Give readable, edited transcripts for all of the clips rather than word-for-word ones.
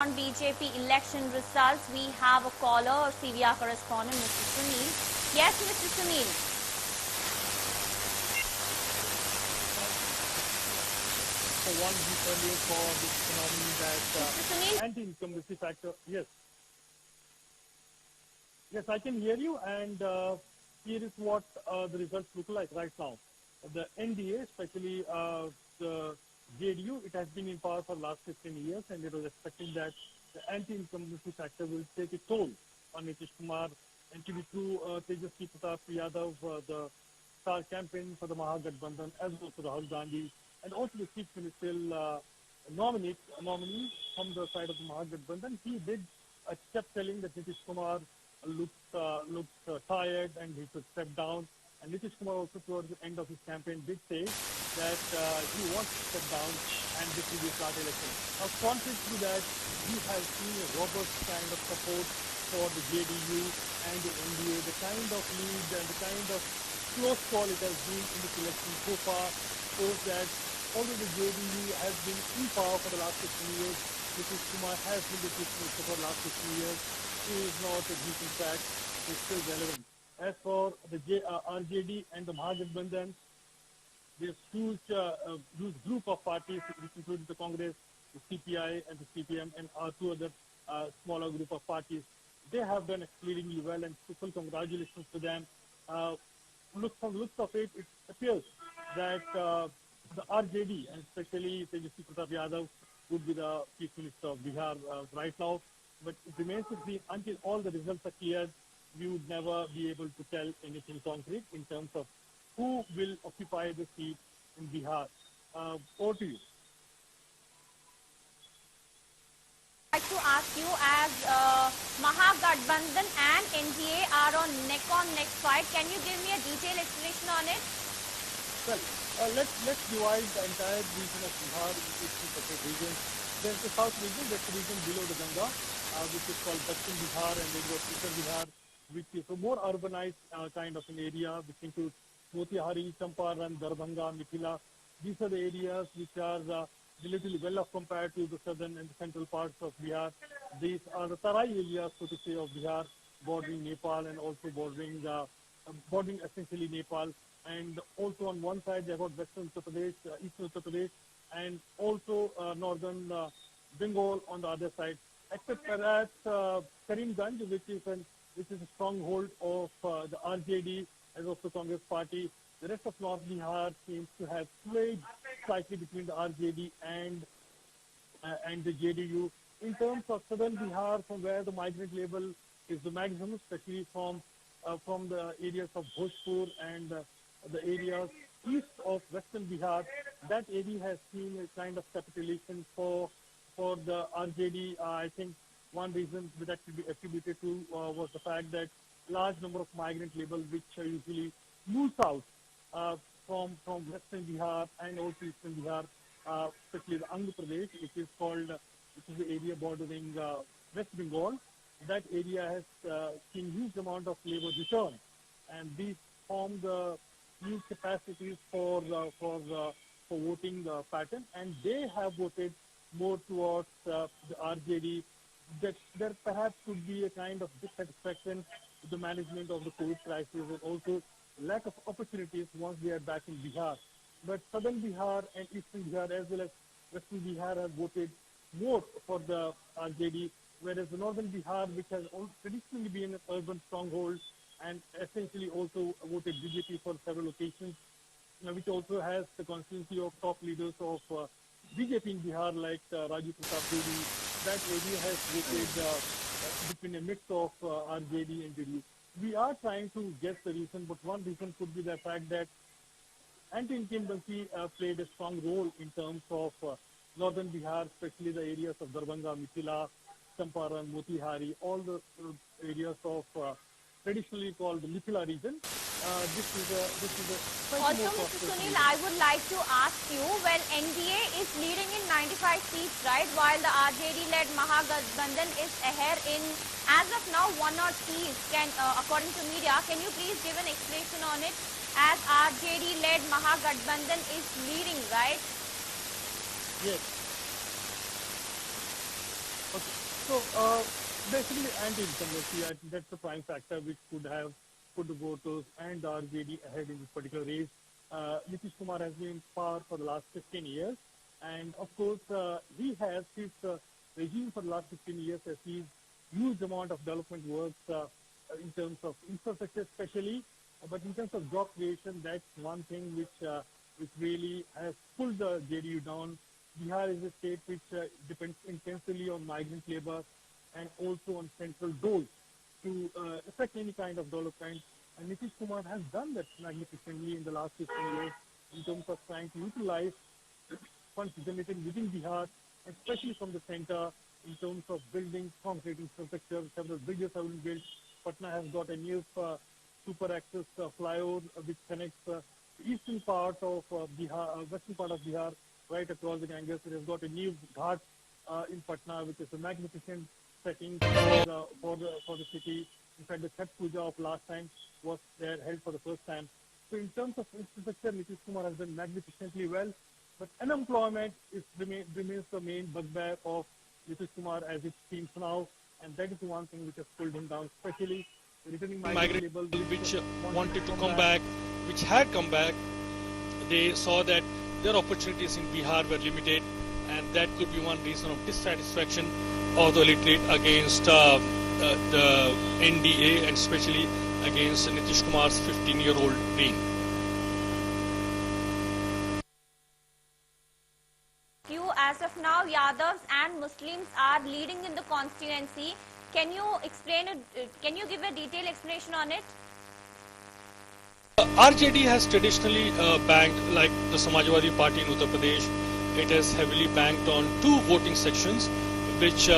On BJP election results, we have a caller, CVR correspondent, Mr. Sunil. Yes, Mr. Sunil. So one week earlier for this phenomenon that anti-incumbency factor. Yes. Yes, I can hear you, and here is what the results look like right now. The NDA, especially the JDU, it has been in power for the last 15 years, and it was expecting that the anti-incumbency factor will take a toll on Nitish Kumar. And to be true, Tejasvi Pratap Yadav, the star campaign for the Mahagathbandhan, as well as Rahul Gandhi, and also the chief ministerial nominee from the side of the Mahagathbandhan, he did kept telling that Nitish Kumar looked tired and he should step down. And Nitish Kumar also towards the end of his campaign did say that he wants to step down and this will be a flat election. Now, contrary to that, he has seen a robust kind of support for the JDU and the NDA, the kind of lead and the kind of close call it has been in this election so far shows that although the JDU has been in power for the last 15 years, Nitish Kumar has been the chief minister for the last 15 years. He is not a decent fact, he is still relevant. As for the RJD and the Mahagathbandhan, this huge group of parties, which includes the Congress, the CPI and the CPM, and two other smaller group of parties, they have done exceedingly well, and full congratulations to them. From the looks of it, it appears that the RJD, and especially Tejasvi Pratap Yadav, would be the chief minister of Bihar right now. But it remains to be until all the results are cleared, we would never be able to tell anything concrete in terms of who will occupy the seat in Bihar. Over to you. I'd like to ask you, as Mahagathbandhan and NDA are on neck fight, can you give me a detailed explanation on it? Well, let's divide the entire region of Bihar into two separate regions. There's the south region, that's the region below the Ganga, which is called Western Bihar, and then goes Eastern Bihar, which is a more urbanized kind of an area, which includes Motihari, Champaran, Darbhanga, Mithila. These are the areas which are relatively well off compared to the southern and the central parts of Bihar. These are the Tarai areas, so to say, of Bihar, bordering Nepal and also bordering essentially Nepal. And also on one side, they have got Western Uttar Pradesh, Eastern Uttar Pradesh, and also northern Bengal on the other side. Except perhaps Karimganj, which is a stronghold of the RJD as of the Congress party. The rest of North Bihar seems to have swayed slightly between the RJD and the JDU. In terms of southern Bihar, from where the migrant level is the maximum, especially from the areas of Bhojpur and the areas east of Western Bihar, that area has seen a kind of capitulation for the RJD. I think one reason that could be attributed to was the fact that large number of migrant labels which usually move south from Western Bihar and also Eastern Bihar, especially the Andhra Pradesh, which is the area bordering West Bengal. That area has seen huge amount of labor return, and these form the huge capacities for voting pattern, and they have voted more towards the RJD. That there perhaps could be a kind of dissatisfaction with the management of the COVID crisis and also lack of opportunities once they are back in Bihar. But southern Bihar and eastern Bihar as well as western Bihar have voted more for the RJD, whereas the northern Bihar, which has traditionally been an urban stronghold and essentially also voted BJP for several occasions, which also has the constituency of top leaders of BJP in Bihar like Raju Pratap Devi. That area has voted between a mix of RJD and JDU. We are trying to guess the reason, but one reason could be the fact that anti-incumbency played a strong role in terms of northern Bihar, especially the areas of Darbhanga, Mithila, Champaran, Motihari, all the areas of traditionally called the Mithila region. This is a also, Mr. Sunil, I would like to ask you, well, NDA is leading in 95 seats, right, while the RJD-led Mahagathbandhan is ahead in, as of now, 1 or 3 seats. According to media, can you please give an explanation on it, as RJD-led Mahagathbandhan is leading, right? Yes. Okay. So basically, anti-incumbency, I think that's the prime factor which could have put the voters and the RJD ahead in this particular race. Nitish Kumar has been in power for the last 15 years, and of course, he has his regime for the last 15 years has seen huge amount of development works in terms of infrastructure, especially, but in terms of job creation, that's one thing which really has pulled the JDU down. Bihar is a state which depends intensely on migrant labor and also on central doles to affect any kind of development. And Nitish Kumar has done that magnificently in the last 15 years in terms of trying to utilize funds generated within Bihar, especially from the center, in terms of building concrete infrastructure. Several bridges have been built. Patna has got a new super access flyover which connects the eastern part of Bihar, western part of Bihar, right across the Ganges. It has got a new ghat in Patna, which is a magnificent setting for the city. In fact, the Chhat Puja of last time was there held for the first time. So in terms of infrastructure, Nitish Kumar has done magnificently well. But unemployment remains the main bugbear of Nitish Kumar as it seems now, and that is the one thing which has pulled him down, especially returning migrant label which wanted to come back, which had come back. They saw that their opportunities in Bihar were limited, and that could be one reason of dissatisfaction of the electorate against the NDA, and especially against Nitish Kumar's 15-year-old reign. As of now, Yadavs and Muslims are leading in the constituency. Can you explain it? Can you give a detailed explanation on it? RJD has traditionally banked, like the Samajwadi Party in Uttar Pradesh, it has heavily banked on two voting sections, which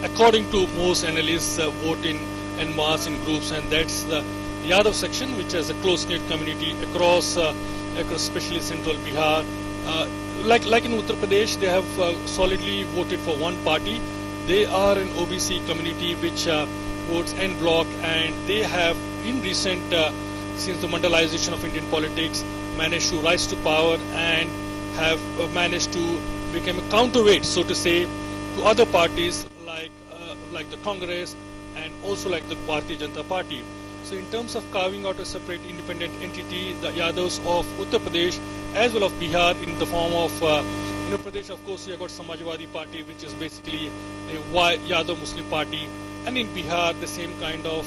according to most analysts vote in mass in groups, and that's the Yadav section, which has a close-knit community across especially central Bihar. Like in Uttar Pradesh, they have solidly voted for one party. They are an OBC community which votes en bloc, and they have in recent, since the mandalization of Indian politics, managed to rise to power and have managed to become a counterweight, so to say, to other parties like the Congress and also like the Bharatiya Janata Party. So in terms of carving out a separate independent entity, the Yadavs of Uttar Pradesh as well of Bihar in the form of in Uttar Pradesh, of course, you have got Samajwadi Party, which is basically a Yadav Muslim party, and in Bihar the same kind of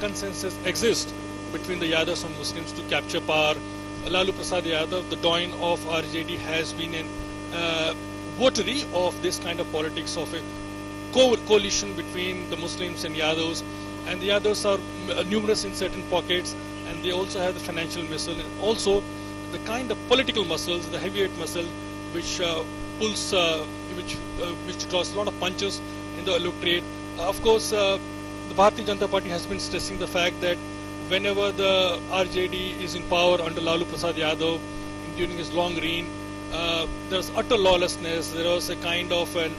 consensus exists between the Yadavs and Muslims to capture power. Lalu Prasad Yadav, the doyen of RJD, has been a votary of this kind of politics of a coalition between the Muslims and Yadavs. And the Yadavs are numerous in certain pockets, and they also have the financial muscle and also the kind of political muscles, the heavyweight muscle, which pulls, which draws a lot of punches in the electorate. Of course, the Bharatiya Janata Party has been stressing the fact that whenever the RJD is in power under Lalu Prasad Yadav during his long reign, there was utter lawlessness. There was a kind of a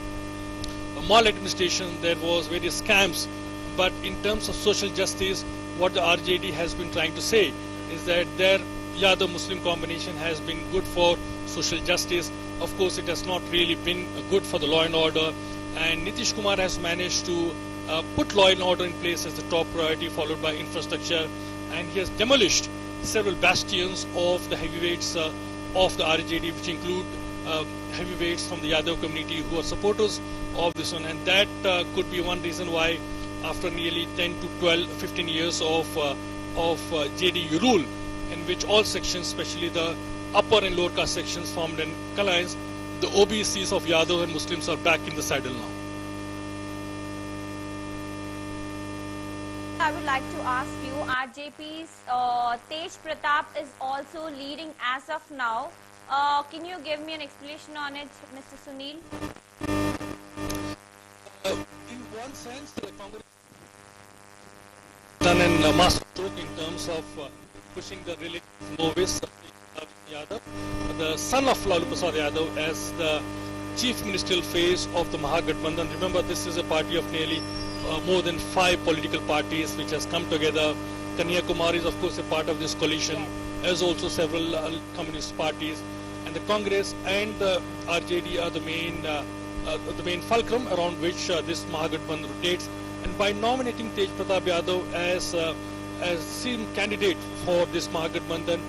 maladministration. There was various scams. But in terms of social justice, what the RJD has been trying to say is that their Yadav-Muslim combination has been good for social justice. Of course, it has not really been good for the law and order. And Nitish Kumar has managed to put law and order in place as the top priority, followed by infrastructure. And he has demolished several bastions of the heavyweights of the RJD, which include heavyweights from the Yadav community who are supporters of this one. And that could be one reason why, after nearly 10 to 12, 15 years of JDU rule, in which all sections, especially the upper and lower caste sections, formed an alliance, the OBCs of Yadav and Muslims are back in the saddle now. I would like to ask you, RJP's Tej Pratap is also leading as of now. Can you give me an explanation on it, Mr. Sunil? In one sense, the Congress done a master stroke in terms of pushing the relative novice Yadav, the son of Lalu Prasad Yadav, as the chief ministerial face of the Mahagathbandhan. Remember, this is a party of nearly more than 5 political parties which has come together. Kanyakumari is, of course, a part of this coalition, as also several communist parties. And the Congress and the RJD are the main the main fulcrum around which this Mahagathbandhan rotates. And by nominating Tej Pratap Yadav as same candidate for this Mahagathbandhan,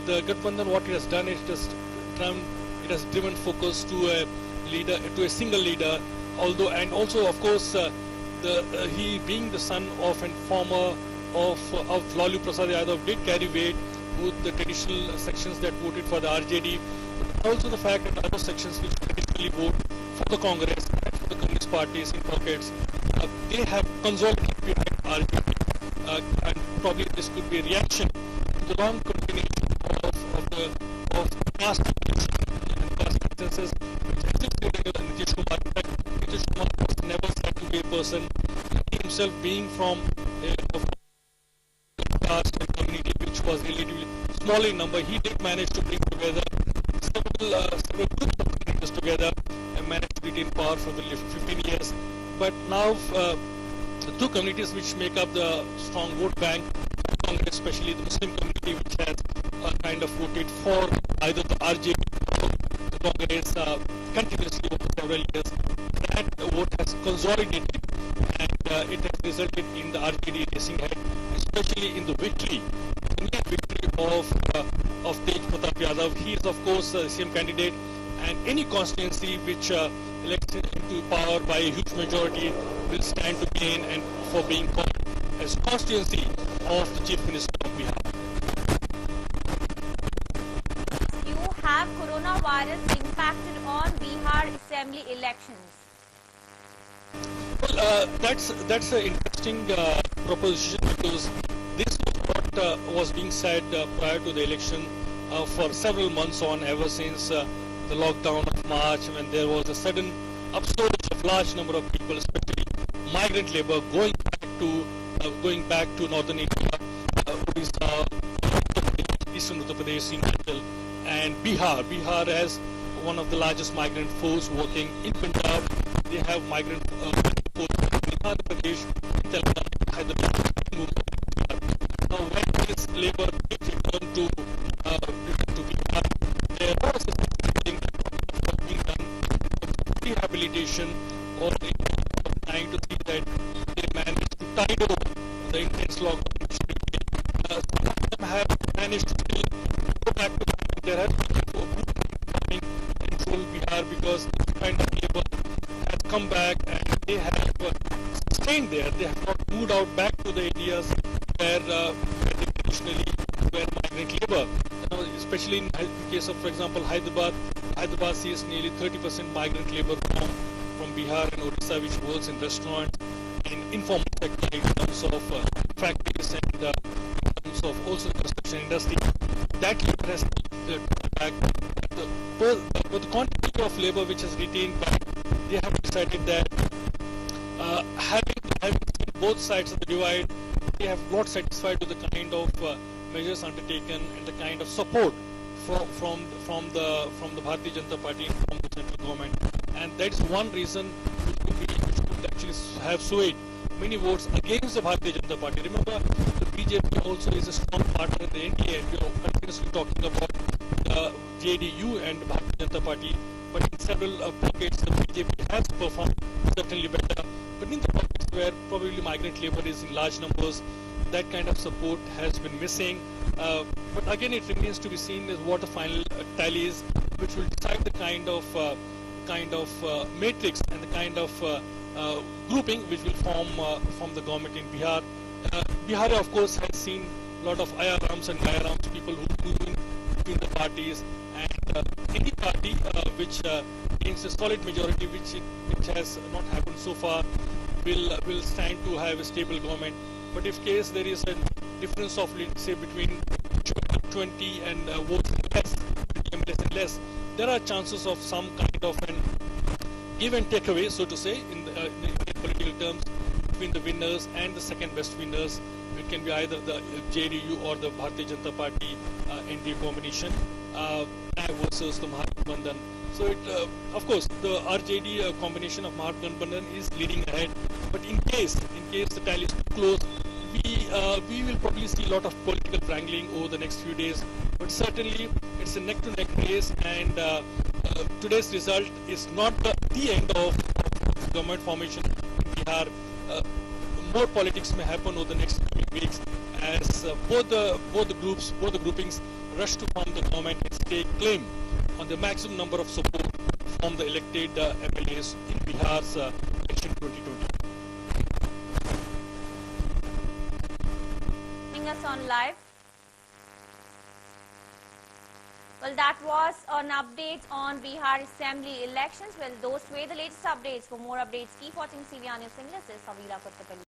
the Gathbandhan, what it has done, it has driven focus to a leader, to a single leader. Although, and also, of course, he being the son of and former of Lalu Prasad Yadav did carry weight with the traditional sections that voted for the RJD. Also, the fact that other sections which traditionally vote for the Congress and for the Communist parties in pockets, they have consolidated behind RJD, and probably this could be a reaction to the long continuation of caste and caste consensus which existed during Nitish Kumar. In fact, Nitish Kumar was never said to be a person, he himself being from a caste and community which was relatively small in number. He did manage to bring together several groups of communities together and managed to retain power for the 15 years. But now the two communities which make up the strong vote bank, Congress, especially the Muslim community, which has kind of voted for either the RJD or the Congress continuously over several years, that vote has consolidated and it has resulted in the RJD racing ahead, especially in the victory, the near victory of Tej Pratap Yadav. He is, of course, the same candidate, and any constituency which elects him into power by a huge majority will stand to gain and for being called as constituency of the Chief Minister of Bihar. Have coronavirus impacted on Bihar Assembly elections? Well, that's an interesting proposition, because this was what was being said prior to the election for several months on, ever since the lockdown of March, when there was a sudden upsurge of large number of people, especially migrant labor, going back to northern India, Odisha, eastern Uttar Pradesh, Himachal, and Bihar. Bihar has one of the largest migrant force working in Punjab. They have migrant force in Madhya Pradesh, Telangana, Hyderabad, Mumbai. Now, when this labor did return to Bihar, there was a thing that was being done for rehabilitation, or trying to see that they managed to tide over the intense lockdown. Some of them have managed to still go back to there has been coming control Bihar, because this kind of labor has come back and they have stayed there. They have not moved out back to the areas where they traditionally were migrant labor. Especially in the case of, for example, Hyderabad. Hyderabad sees nearly 30% migrant labor from Bihar and Odisha, which works in restaurants and informal sector in terms of factories and in terms of also the construction industry. That labor has back, but the quantity of labor which is retained back, they have decided that having seen both sides of the divide, they have not satisfied with the kind of measures undertaken and the kind of support from the Bharatiya Janata Party and from the central government, and that is one reason which could actually have swayed many votes against the Bharatiya Janata Party. Remember, the BJP also is a strong partner in the NDA, and we are continuously talking about the JDU and the Bharatiya Janata Party, but in several pockets the BJP has performed certainly better, but in the pockets where probably migrant labor is in large numbers, that kind of support has been missing. But again, it remains to be seen as what the final tally is, which will decide the kind of matrix and the kind of grouping which will form the government in Bihar. Bihar, of course, has seen a lot of IRMs and GIRMs, people who move in between the parties, and any party which gains a solid majority, which has not happened so far, will stand to have a stable government. But if case there is a difference of, let's say, between 20 and votes less, less and less, there are chances of some kind of an give and take away, so to say, in political terms, between the winners and the second best winners. It can be either the JDU or the Bharatiya Janata Party NDA combination versus the Mahagathbandhan. So of course, the RJD combination of Mahagathbandhan is leading ahead. But in case the tally is too close, we will probably see a lot of political wrangling over the next few days, but certainly it's a neck-to-neck race, and today's result is not the end of government formation in Bihar. More politics may happen over the next coming weeks as both the groupings rush to form the government and stake claim on the maximum number of support from the elected MLAs in Bihar's election 2020. Us on live. Well, that was an update on Bihar Assembly elections. Well, those were the latest updates. For more updates, keep watching CVR News English. This is Savila Kuttakali.